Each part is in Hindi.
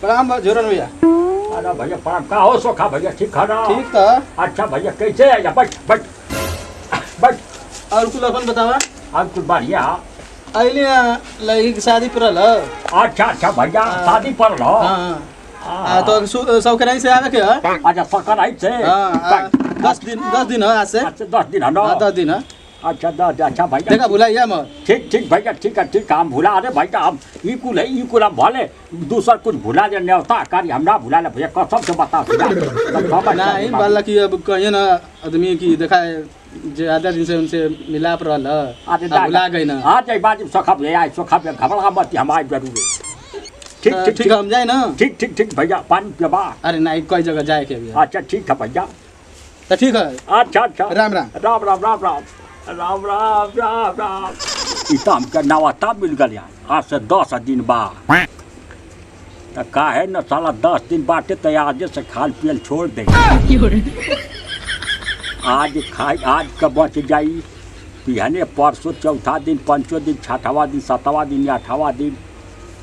प्रणाम जोरन भैया। अरे भैया प्रणाम। का हो सोखा भैया? ठीक है ना? ठीक था। अच्छा भैया कैसे है? बैठ बैठ बैठ। और कुल अपन बतावा। अब कुछ बढ़िया। अइले लड़की की शादी पर अच्छा अच्छा भैया शादी पर लो। हाँ तो सब नहीं से आवे के है। अच्छा सकर आई से। 10 दिन है आज से। अच्छा 10 दिन है ना? 10 दिन है। अच्छा 10 अच्छा भैया देखा भुलाइया मत। ठीक ठीक भैया ठीक है हम भुला अरे भैया हम ई कुल है ई कुल हम भले दूसर कुछ भुला जे न्योता कार्य हम ना भुला ले भैया कसम से बता। नहीं बाला की अब कहिए ना आदमी की देखा है ज्यादा दिन से उनसे मिलाप रहा भुला गई ना। हाँ जय बाजी सोखा भैया सोखा भैया घबरा मत हम आए जरूर। ठीक ठीक ठीक हम जाए ना। ठीक भैया पानी पिबा। अरे नहीं कोई जगह जाए के भैया। अच्छा ठीक है भैया तो ठीक है। अच्छा अच्छा राम राम राम राम राम राम राम राम राम राम। इतना हमके नवाता मिल गया आज से 10 दिन बाद। तो का है न साला 10 दिन बाटे तो आज से खाल पियल छोड़ दे। आज खाई आज का बच जाई पिहने परसों चौथा दिन पांचों दिन छठवा दिन सातवा दिन आठवा दिन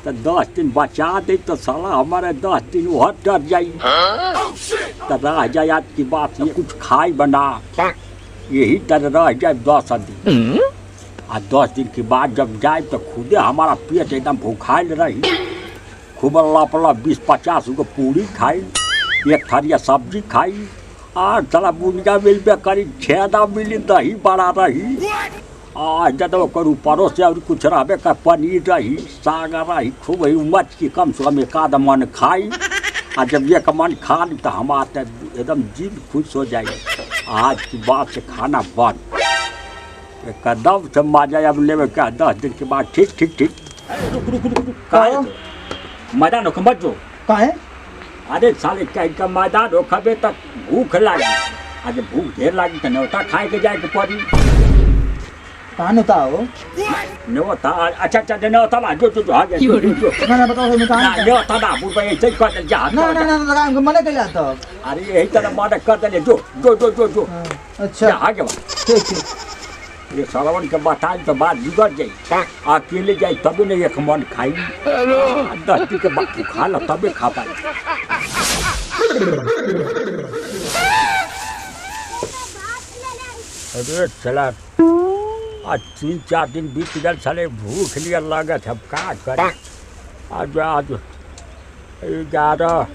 तो 10 दिन बचा दे तो साला हमारे 10 दिन वह डर जाई। तो रह जाए आज की बात ये कुछ खाई बना यही तरह रह जाए 10 दिन। आ 10 दिन के बाद जब जाए तो खुदे हमारा पेट एकदम भूखाइल रही। खूब लपला 20-50 गो पूरी खाई एक थरिया सब्जी खाई और साला बुनिया मिलबे करी छेदा मिली दही बड़ा रही आ जब करू परोस से और कुछ रहबे का पनीर रही साग रही खूब मच की कम से कम एक आध मन खाई। आ जब एक मन खा ली तो हमारा एकदम जीव खुश हो जाए। आज की बात से खाना बंद कदम से मजा अब लेवे क्या 10 दिन के बाद। ठीक ठीक ठीक रुक मैदान हो मत जो काहे। अरे साले का मैदान हो खबे तक भूख लागी। आज भूख ढेर लागी तो न्योता खाए के जाए के पड़ी। कहाँ न्योता हो? न्योता अच्छा अच्छा न्योता ला जो आ गया जो ना बताओ मैं कहाँ न्योता ना बुढ़ भाई ऐसे कर दे जा ना लगा मने के लाता। अरे यही तरह मारे कर दे जो अच्छा आ गया ठीक ये सालवन के बताई तो बात बिगड़ जाई। अकेले जाए तभी नहीं एक मन खाई 10 दिन के बाद खा लो तभी खा पाई। अरे चला आज 3-4 दिन बीत गए साले भूख लिया लागत अब का करे। आज 11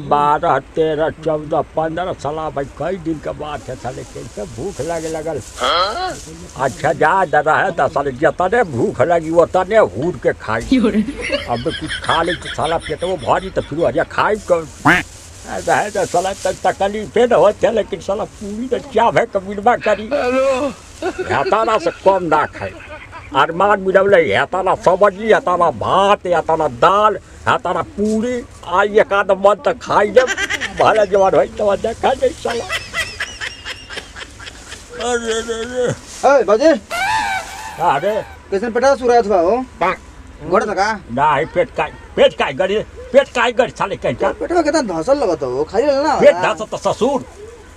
12 13 14 15 साला भाई कई दिन का बात है साले कैसे भूख लगे लगल। अच्छा जा दादा है तो साले जितने भूख लगी उतने हूर के खाई। अब कुछ खा ले तो साला पेट वो भारी तो फिर अरे खाई कौन है तो साला तकलीफ न होते लेकिन साला पूरी तो क्या है कमीनवा करी हेताना से कम ना खाए। अरमान मिलवले हेताना सब्जी हेताना भात हेताना दाल हेताना पूरी आ एक आध मन तक खाई जब भले जवान हो तो देखा जाए साला। अरे बाजे अरे कैसे पेटा सुरा था हो गोड़ था ना पेट काय गड़ी साले कहीं पेटवा कितना धसल लगता हो खाई ना पेट धस तो ससुर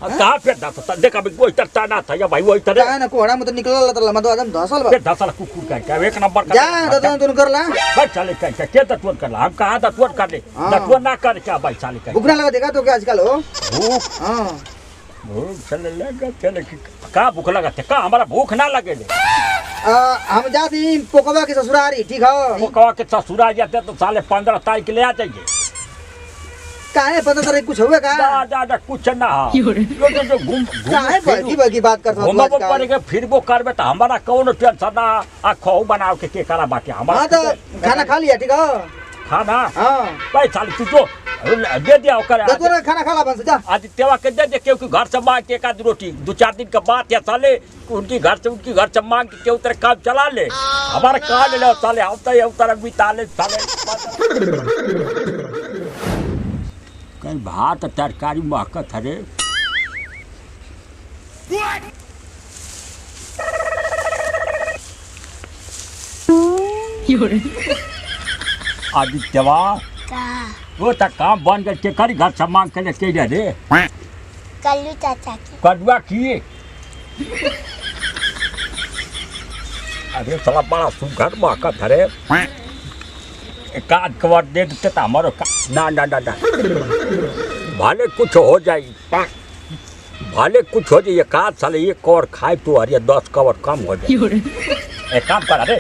कहाँ पेट धस देखा अभी कोई तरता ना था या भाई वही तरह ना कोहड़ा में तो निकल तो लमा तो एकदम धसल बा पेट धसल कुकुर का एक नंबर का जा तो कर ला भाई साले कहीं के दतवन कर ला हम कहाँ दतवन कर ले दतवन ना कर क्या भाई साले कहीं भूख ना लगा देखा तो क्या आजकल हो भूख हां भूख चले लगा चले का भूख लगा थे का हमारा भूख ना लगे ले हम जाती पोकवा के ससुरारी ठीक है पोकवा के ससुराल जाते तो साले 15 तारीख के ले आ जाइए। काहे 15 तारीख कुछ हुए का दादा कुछ ना जो घूम काहे बगी बात करत हो घूमबो पड़ेगा फिरबो करबे तो हमारा कौन टेंशन ना आ खौ बनाओ के करा बाकी हमारा। हां तो खाना खा लिया ठीक है खाना हां भाई साले तू जो दे दिया ओकर तोरा खाना खा ला बस जा आज तेवा के दे क्योंकि घर से मांग के एक आध रोटी 2-4 दिन का बात है साले उनकी घर से मांग के क्यों तेरे काम चला ले हमारा कहा ले लो साले हफ्ता ही उतर बिता ले साले कहीं भात तरकारी महकत है रे आदित्यवा वो तक काम बन गए के करी घर से मांग के लेके जा रे कल्लू चाचा की कड़ुआ किए अरे साला बड़ा सुघर महकत है रे एक आध कवर दे देते तो हमारो ना ना ना ना भले कुछ हो जाए, भले कुछ हो जाए, एक आध साल एक कवर खाए तो अरे 10 कवर कम हो जाए। एक काम कर अरे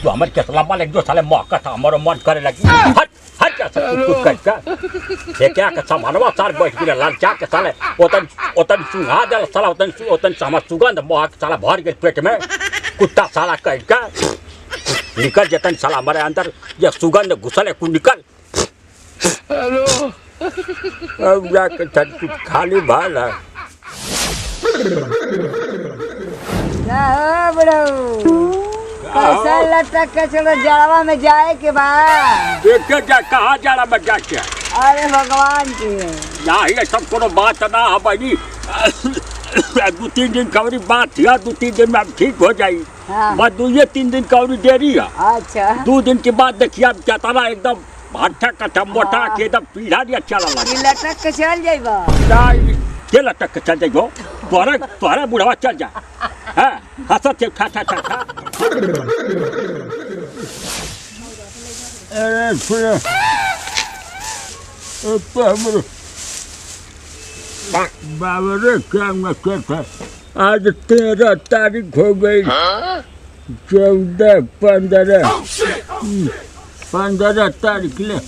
तू हमारे के सलाम वाले जो साले मौका था हमारो मन करे लगी हट हट क्या कुछ करता ये क्या का सामानवा सार बैठ गया लाल चा के साले ओतन सुहा दे साला ओतन सामा सुगंध मोहक साला भर गए पेट में कुत्ता साला कह का निकल जतन साला हमारे अंदर ये सुगंध घुसल है कुछ निकल हेलो अब जाके कुछ खाली भाल है कैसा लटक के चलो जड़वा में जाए के बाद देखे जा कहाँ जाड़ा में जाके अरे भगवान की ना ही सब कोनो बात ना है बनी 2-3 दिन कवरी बात थी 2-3 दिन में अब ठीक हो जाई हाँ। बस 2-3 दिन कवरी देरी है अच्छा 2 दिन के बाद देखिए अब चतना एकदम भाटा कटा मोटा के एकदम पीढ़ा नहीं अच्छा लगा ये लटक के चल जाइबा के लटक के चल जाइयो तोहरा बुढ़वा चल जा हाँ हंसत ठा ठा ठा ठा अरे सुन बाबा रे क्या मसला था आज 13 तारीख हो गई 15 तारीख ले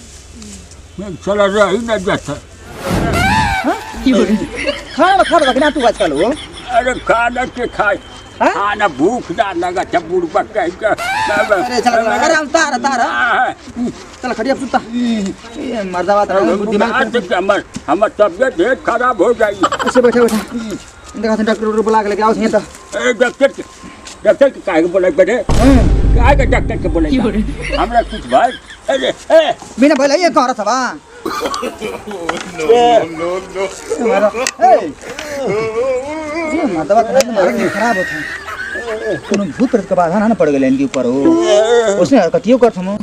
मैं चला रहा ही न जाता खाना खा रखना तू आजकल हो अरे खाना के खाए खाना भूख ना लगा जब बुढ़वा कहेगा अरे चल अरे हम तारा चल खड़िया सुता ये मर्दावा तेरा दिमाग हमर तबियत बहुत खराब हो गई ऐसे बैठा देखा डॉक्टर बुला के लेके आओ यहां तो डॉक्टर के काहे बोले बेटे काहे के डॉक्टर के बोले हमरा कुछ भाई अरे ए बिना बोले ये कह रहा था बा नो ये मर्दावा तेरा दिमाग खराब होता कोनो भूत प्रेत का बाधा ना पड़ गए इनके ऊपर हो उसने कतियो कर थमो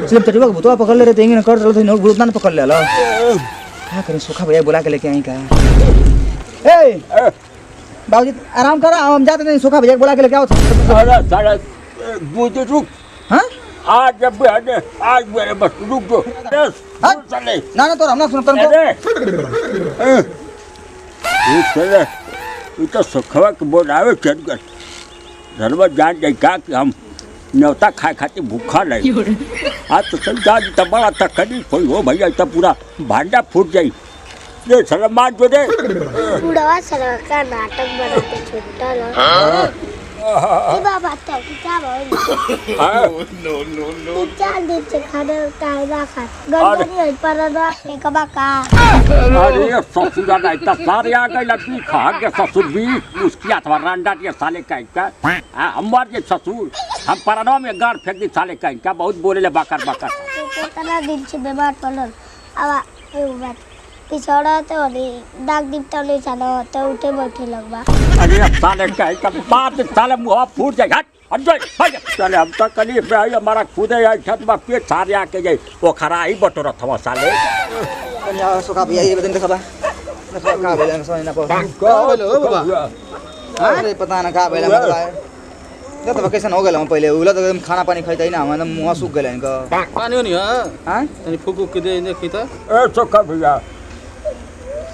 सिर्फ तरीवा भूतवा पकड़ ले रहे थे कर चलो नो भूत ना पकड़ ले लो क्या करें सुखा भैया बुला के लेके आई का ए बाबूजी आराम करो हम जाते नहीं सुखा भैया बुला के लेके आओ अरे साला भूत रुक हां आज मेरे बस रुक दो चले ना तो हम ना सुनते चले ये तो सुखवा के बोलावे चल कर धर्म जान जाए का कि हम न्योता खाए खाते भूखा नहीं आज तो समझा तो बड़ा तकलीफ हुई हो भैया तो पूरा भांडा फूट जाई ये सलमान जो दे बुढ़वा सलवा का नाटक बनाते छुट्टा लो ये बाबा तो क्या बोल नो 4 दिन से खाना कायदा खा गंदगी पर ना कबा का अरे ससुर ना इतना सारे आ गए लड़की खा के ससुर भी उसकी अथवा रांडा के साले का हमार के ससुर हम परनवा में गाड़ फेंक दी साले का बहुत बोले ले बाकर कितना दिन से बीमार पड़ल अब पिछड़ा तो दाग दिपता नहीं चला तो उठे बैठे लगवा अरे साले का बात साले मुंह फूट जाए हट हट जाए चले हम तो कली पे आई हमारा खुदे आई छत में पेट सारे आके जाए वो खरा ही बटोरा था साले कन्या सुखा भैया ये बदन देखा का भेलन समझ ना का हेलो बाबा अरे पता ना का भेलन मतलब ये तो वेकेशन हो गेल पहले उला तो एकदम खाना पानी खाइतै ना हम मुंह सूख गेल इनका पानी हो नहीं हां तनी फूक के दे देखी तो ए सुखा भैया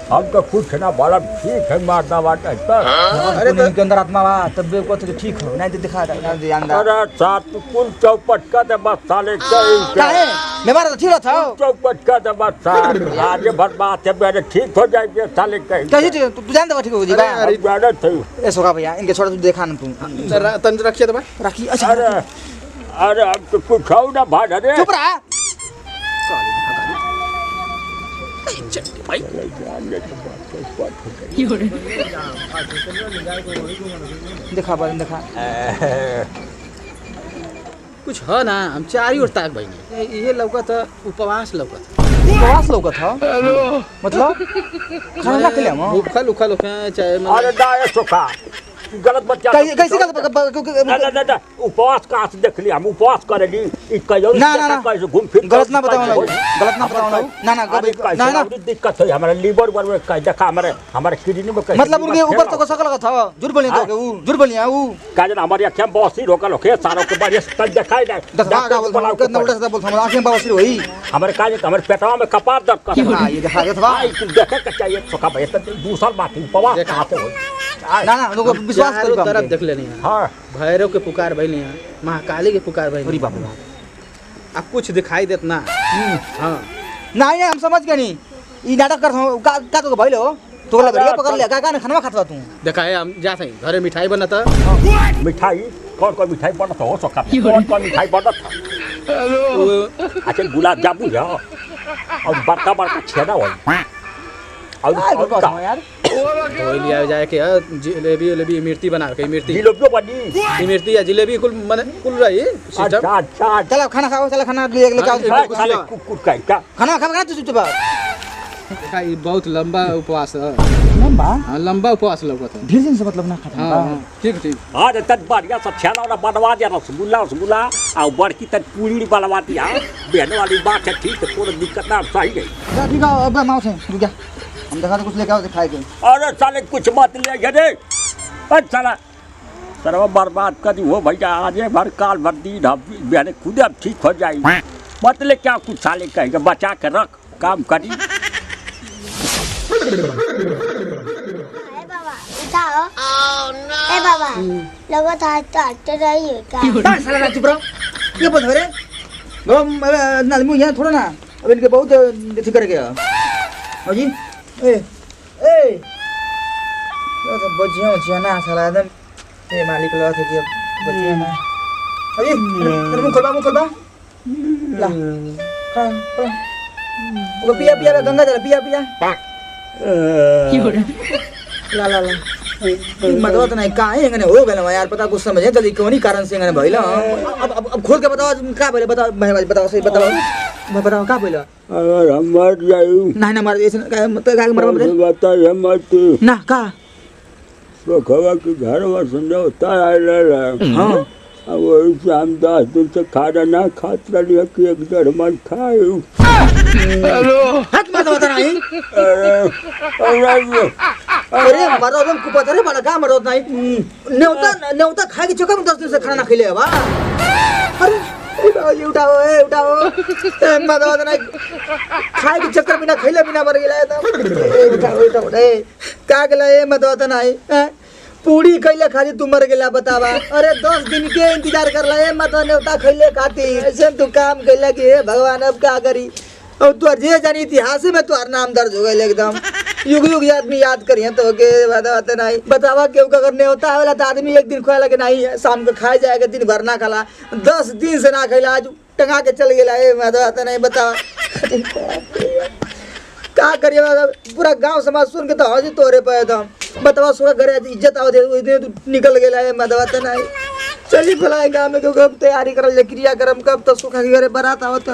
हम तो कुछ ना बड़ा ठीक है मारना वाटा अरे तो इनके अंदर आत्मा बा तब भी को ठीक हो नहीं तो दिखा ना अंदर अरे सात कुल चौपट का दे बस साले का है बीमार तो ठीक था चौपट का दे बस साले आगे भर बात है मेरे ठीक हो जाएंगे साले कहीं कैसे तू जान दे ठीक हो जी बा अरे जाने थे ए सोखा भैया इनके छोड़ा तू देखा ना तू तंज रखिए तो राखी अच्छा अरे अब तो कुछ हो ना भाग अरे चुप रहा देखा बार देखा कुछ है ना हम चारी ओर ताक भाई ये लौकत उपवास लौकत उपवास लौकत था मतलब खाना के लिए हम भूखा लुखा लोग चाहे अरे दाए सुखा गलत बच्चा कैसे ना उपवास कहाँ से देख लिया हम उपवास करेली ई कहियो कैसे घूम फिर गलत ना बताओ ना दिक्कत है हमारा लीवर वर कह देखा हमारे किडनी में मतलब उनके ऊपर तो सकल का था झूठ बोलिए तो ऊ झूठ बोलिए ऊ का जन हमारी आंखें बवासीर होकर लोखे सारों के बढ़िया तक दिखाई दे डॉक्टर बोल कितना उल्टा सीधा बोलता हूं आंखें बवासीर होई हमारे का हमारे पेटवा में कपार दर्द कर हां ये दिखा दे था देखे के चाहिए सोखा भाई तो दूसरा बात उपवास कहाँ से हो ना लोग विश्वास करो तरफ देख लेनी है हां भैरव के पुकार भइले हैं महाकाली के पुकार भइले अरे बाप रे अब कुछ दिखाई देत ना हां नहीं हम समझ गए नहीं ई नाटक कर का तो भइलो तो लग रही पकड़ ले का खाना खाता तू देखा है हम जा सही घरे मिठाई बनता मिठाई कौन मिठाई बनता हो सोखा कौन मिठाई बनता अच्छा गुलाब जामुन है और बड़का छेना हो और यार कोई लिया जाए के जलेबी मिर्ती बना के मिर्ती जिलेबी बनी मिर्ती या जलेबी कुल रही सिस्टम अच्छा चलो खाना खाओ चलो खाना लेके आओ खाने कुकुर का क्या खाना खा तू चुपचाप देखा ये बहुत लंबा उपवास है लंबा हाँ लंबा उपवास लगता है ढेर दिन से मतलब ना खाता हाँ ठीक ठीक हाँ तन बढ़िया सब छेना वाला बनवा दिया रसगुल्ला और बड़की तन पूरी बनवा दिया बहन वाली बात है ठीक है कोई दिक्कत ना सही है ठीक है अब माओ से रुक जा हम देखा तो कुछ लेके आओ दिखाए के अरे साले कुछ मत ले गए अरे साला सर्व बर्बाद कर दी हो भैया आज भर काल भर दिन बहन खुद अब ठीक हो जाएगी मत ले क्या कुछ साले कहेगा बचा के रख काम करी उठाओ ए बाबा लोगो था तो हटते रही है का साला चुप रहो ये बोल रे ना मुंह यहाँ थोड़ा ना अब इनके बहुत ठीक कर गया हां जी ए ये तो बजिया ना साला एकदम ए मालिक लगा थे कि बजिया ना अरे मुंह खोलबा ला खा वो पिया गंगा जल पिया ला मतलब तो नहीं काहे एंगने हो गए यार पता कुछ समझे जल्दी कौन कारण से एंगने भइला अब खोल के बताओ का भइला बताओ सही बताओ का भइला अगर हम मर जाऊं नहीं ना मार ऐसे का मतलब का मरवा रे बता हम मत ना का तो खवा के घर में समझौता आइला हां अब वही से हम 10 दिन से खाना ना खात रही कि एक डर मन खाऊं हाथ मत बता नहीं अरे मरो तुम को पता रे बड़ा का मरो नहीं नेवता खाए के चक्कर में 10 दिन से खाना ना खइले बा अरे ये उठाओ मत बता नहीं खाए के चक्कर बिना खइले बिना मर गेला एकदम उठाओ रे का गेला ए मत बता नहीं पूरी खइले खाली तू मर गेला बतावा अरे 10 दिन के इंतजार कर ले मत नेवता खइले खाती ऐसे तू काम कइला कि हे भगवान अब का करी अब तू जे जानी इतिहास में तोहर नाम दर्ज हो गए एकदम युग आदमी याद करिए तो के बात नहीं बतावा केहू का करने होता है वाला तो आदमी एक दिन खोला के नहीं शाम को खाए जाएगा दिन भर ना खला 10 दिन से ना खैला आज टंगा के चल गेला ए बात नहीं बतावा का करिए पूरा गांव समाज सुन के तो हजी तोरे पे एकदम बतावा सुरा घरे इज्जत आवत है तू निकल गेला है मदवा नहीं चली फलाए गाँव में क्योंकि अब तैयारी करल क्रियाक्रम कब तो सुखा के घरे बारात आवत